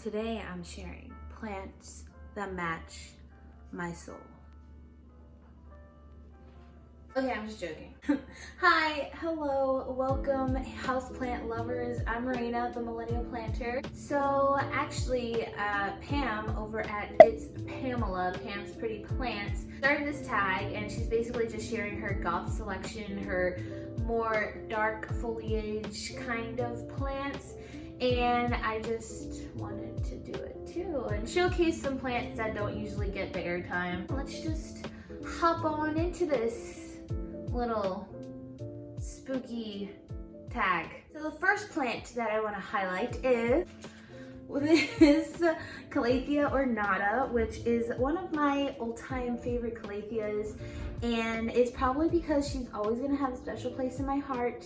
Today I'm sharing plants that match my soul. Okay, I'm just joking. Hi, hello, welcome houseplant lovers. I'm Marina, the millennial planter. So actually, Pam over at It's Pamela, Pam's Pretty Plants, started this tag and she's basically just sharing her goth selection, her more dark foliage kind of plants. And I just wanted to do it too and showcase some plants that don't usually get the airtime. Let's just hop on into this little spooky tag. So the first plant that I want to highlight is this Calathea ornata, which is one of my all-time favorite calatheas, and it's probably because she's always going to have a special place in my heart.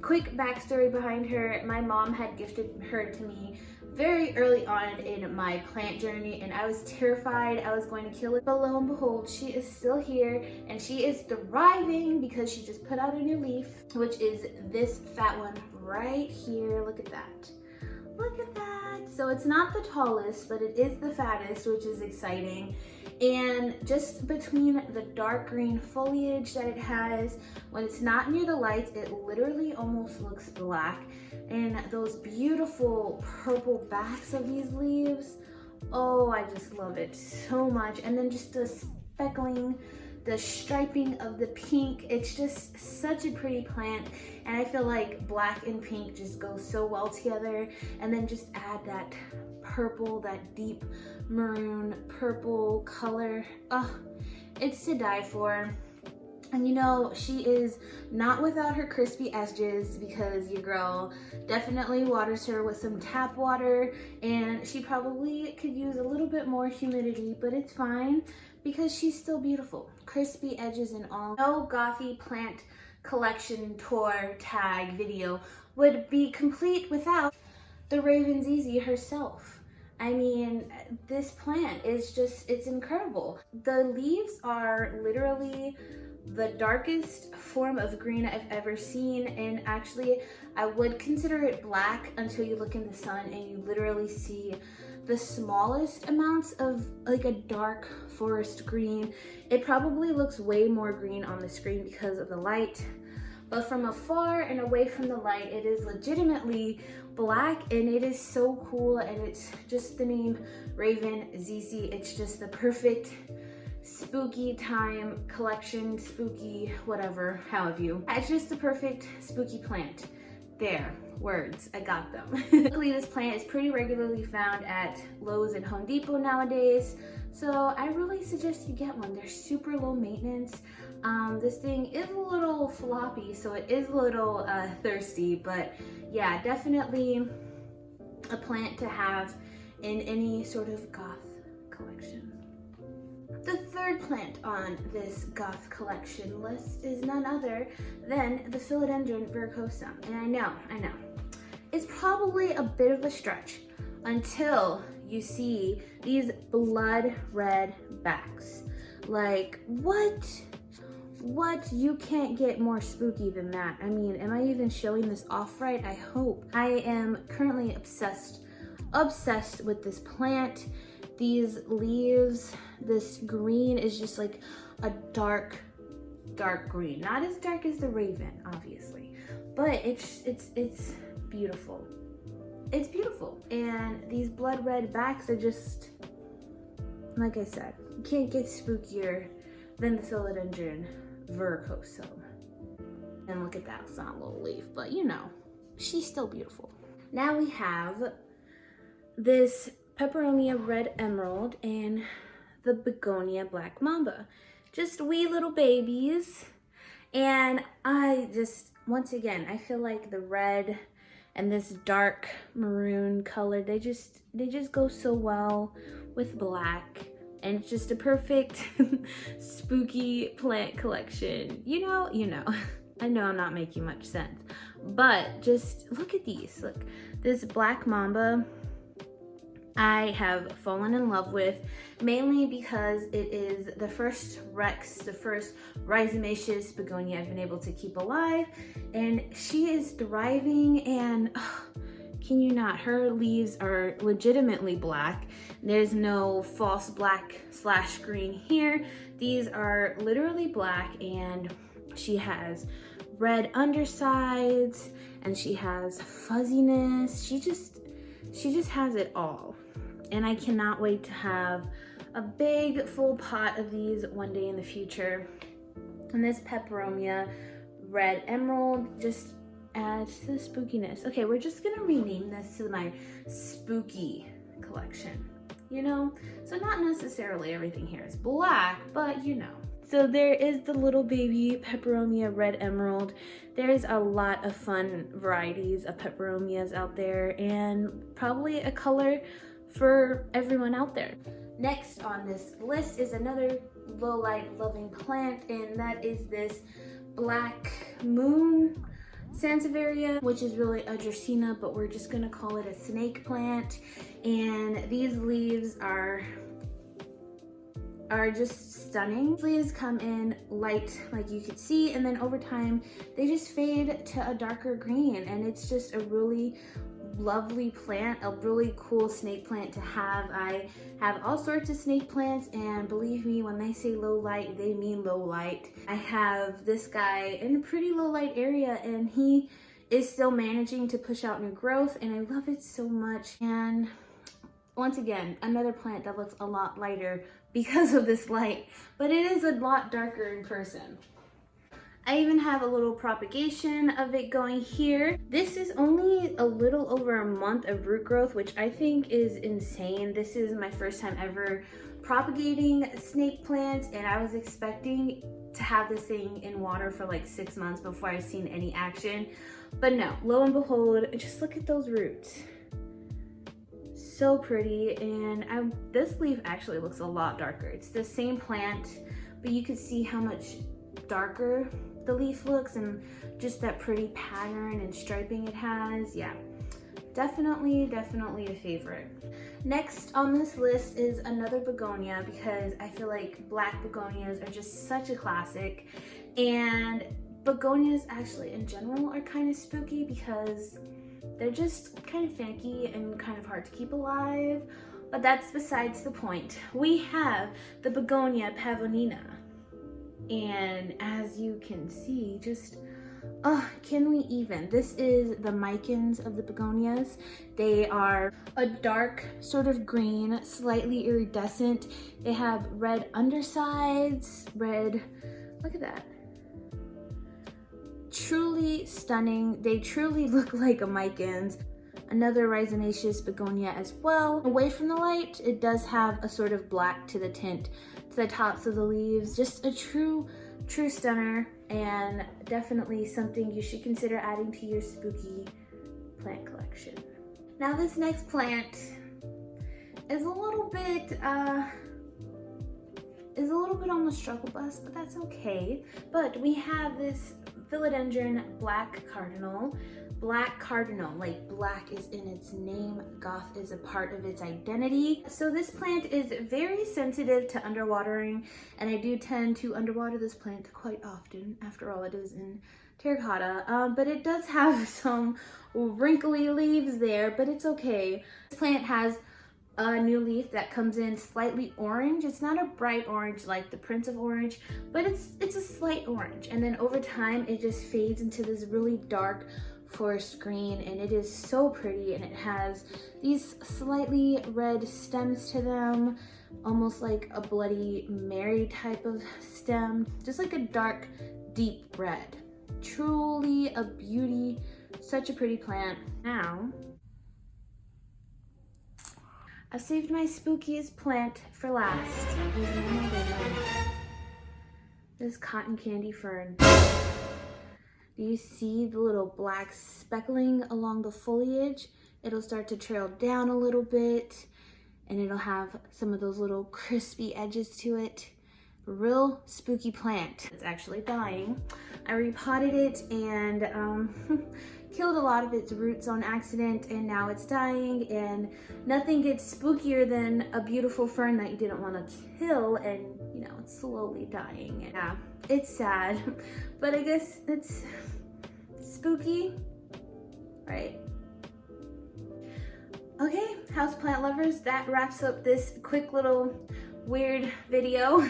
Quick backstory behind her: my mom had gifted her to me very early on in my plant journey, and I was terrified I was going to kill it. But lo and behold, she is still here and she is thriving because she just put out a new leaf, which is this fat one right here. Look at that. Look at that. So it's not the tallest, but it is the fattest, which is exciting. And just between the dark green foliage that it has, when it's not near the lights, it literally almost looks black. And those beautiful purple backs of these leaves, oh, I just love it so much. And then just the speckling, the striping of the pink, it's just such a pretty plant. And I feel like black and pink just go so well together. And then just add that purple, that deep maroon purple color. Oh, it's to die for. And you know, she is not without her crispy edges because your girl definitely waters her with some tap water, and she probably could use a little bit more humidity, but it's fine because she's still beautiful. Crispy edges and all. No GOTH Plant Collection tour tag video would be complete without the Raven Zizi herself. I mean, this plant is just, it's incredible. The leaves are literally the darkest form of green I've ever seen, and actually I would consider it black until you look in the sun and you literally see the smallest amounts of like a dark forest green. It probably looks way more green on the screen because of the light, but from afar and away from the light, it is legitimately black, and it is so cool. And it's just the name Raven Zizi. It's just the perfect spooky time collection, spooky whatever, however you. It's just the perfect spooky plant. There, words, I got them. Luckily, this plant is pretty regularly found at Lowe's and Home Depot nowadays, so I really suggest you get one. They're super low maintenance. This thing is a little floppy, so it is a little thirsty, but yeah, definitely a plant to have in any sort of goth collection. The third plant on this goth collection list is none other than the Philodendron verrucosa. And I know, it's probably a bit of a stretch until you see these blood red backs. Like, what? You can't get more spooky than that. I mean, am I even showing this off right? I hope. I am currently obsessed with this plant. These leaves, this green is just like a dark green. Not as dark as the Raven, obviously, but it's beautiful. It's beautiful. And these blood red backs are just, like I said, you can't get spookier than the Philodendron verrucosa. And look at that, it's not a little leaf, but you know, she's still beautiful. Now we have this Peperomia red emerald and the Begonia black mamba. Just wee little babies. And I just, once again, I feel like the red and this dark maroon color, they just go so well with black. And it's just a perfect spooky plant collection. You know. I know I'm not making much sense, but just look at these. Look, this black mamba I have fallen in love with, mainly because it is the first Rex, the first rhizomaceous begonia I've been able to keep alive, and she is thriving, and Can you not? Her leaves are legitimately black. There's no false black / green here. These are literally black, and she has red undersides and she has fuzziness. She just has it all. And I cannot wait to have a big full pot of these one day in the future. And this peperomia red emerald just adds to the spookiness. Okay, we're just gonna rename this to my spooky collection, you know? So not necessarily everything here is black, but you know. So there is the little baby peperomia red emerald. There's a lot of fun varieties of peperomias out there, and probably a color for everyone out there. Next on this list is another low light loving plant, and that is this black moon Sansevieria, which is really a Dracaena, but we're just gonna call it a snake plant. And these leaves are just stunning. These leaves come in light, like you could see, and then over time they just fade to a darker green, and it's just a really lovely plant, a really cool snake plant to have. I have all sorts of snake plants, and believe me, when they say low light, they mean low light. I have this guy in a pretty low light area, and he is still managing to push out new growth, and I love it so much. And once again, another plant that looks a lot lighter because of this light, but it is a lot darker in person. I even have a little propagation of it going here. This is only a little over a month of root growth, which I think is insane. This is my first time ever propagating snake plants, and I was expecting to have this thing in water for like 6 months before I've seen any action. But no, lo and behold, just look at those roots. So pretty. And this leaf actually looks a lot darker. It's the same plant, but you can see how much darker the leaf looks, and just that pretty pattern and striping it has. Yeah, definitely a favorite. Next on this list is another begonia, because I feel like black begonias are just such a classic, and begonias actually in general are kind of spooky because they're just kind of finicky and kind of hard to keep alive, but that's besides the point. We have the Begonia pavonina. And as you can see, just, can we even? This is the micans of the begonias. They are a dark sort of green, slightly iridescent. They have red undersides, red, look at that. Truly stunning. They truly look like a micans. Another rhizonaceous begonia as well. Away from the light, it does have a sort of black to the tint to the tops of the leaves. Just a true stunner, and definitely something you should consider adding to your spooky plant collection. Now this next plant is a little bit on the struggle bus, but that's okay. But we have this Philodendron black cardinal. Black cardinal, like black is in its name, goth is a part of its identity. So this plant is very sensitive to underwatering, and I do tend to underwater this plant quite often. After all, it is in terracotta, but it does have some wrinkly leaves there, but it's okay. This plant has a new leaf that comes in slightly orange. It's not a bright orange like the Prince of Orange, but it's a slight orange, and then over time it just fades into this really dark forest green, and it is so pretty, and it has these slightly red stems to them, almost like a Bloody Mary type of stem, just like a dark deep red. Truly a beauty, such a pretty plant. Now I've saved my spookiest plant for last. This cotton candy fern. Do you see the little black speckling along the foliage? It'll start to trail down a little bit, and it'll have some of those little crispy edges to it. A real spooky plant. It's actually dying. I repotted it and killed a lot of its roots on accident, and now it's dying, and nothing gets spookier than a beautiful fern that you didn't want to kill, and you know, it's slowly dying. Yeah, it's sad, but I guess it's spooky, right? Okay, houseplant lovers, that wraps up this quick little weird video.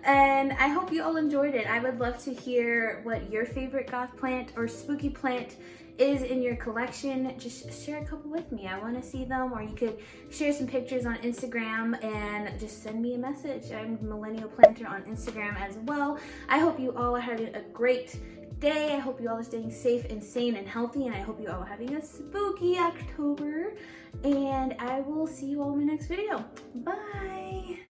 And I hope you all enjoyed it. I would love to hear what your favorite goth plant or spooky plant is in your collection. Just share a couple with me. I want to see them, or you could share some pictures on Instagram and just send me a message. I'm Millennial Planter on Instagram as well. I hope you all are having a great day. I hope you all are staying safe and sane and healthy, and I hope you all are having a spooky October. And I will see you all in my next video. Bye.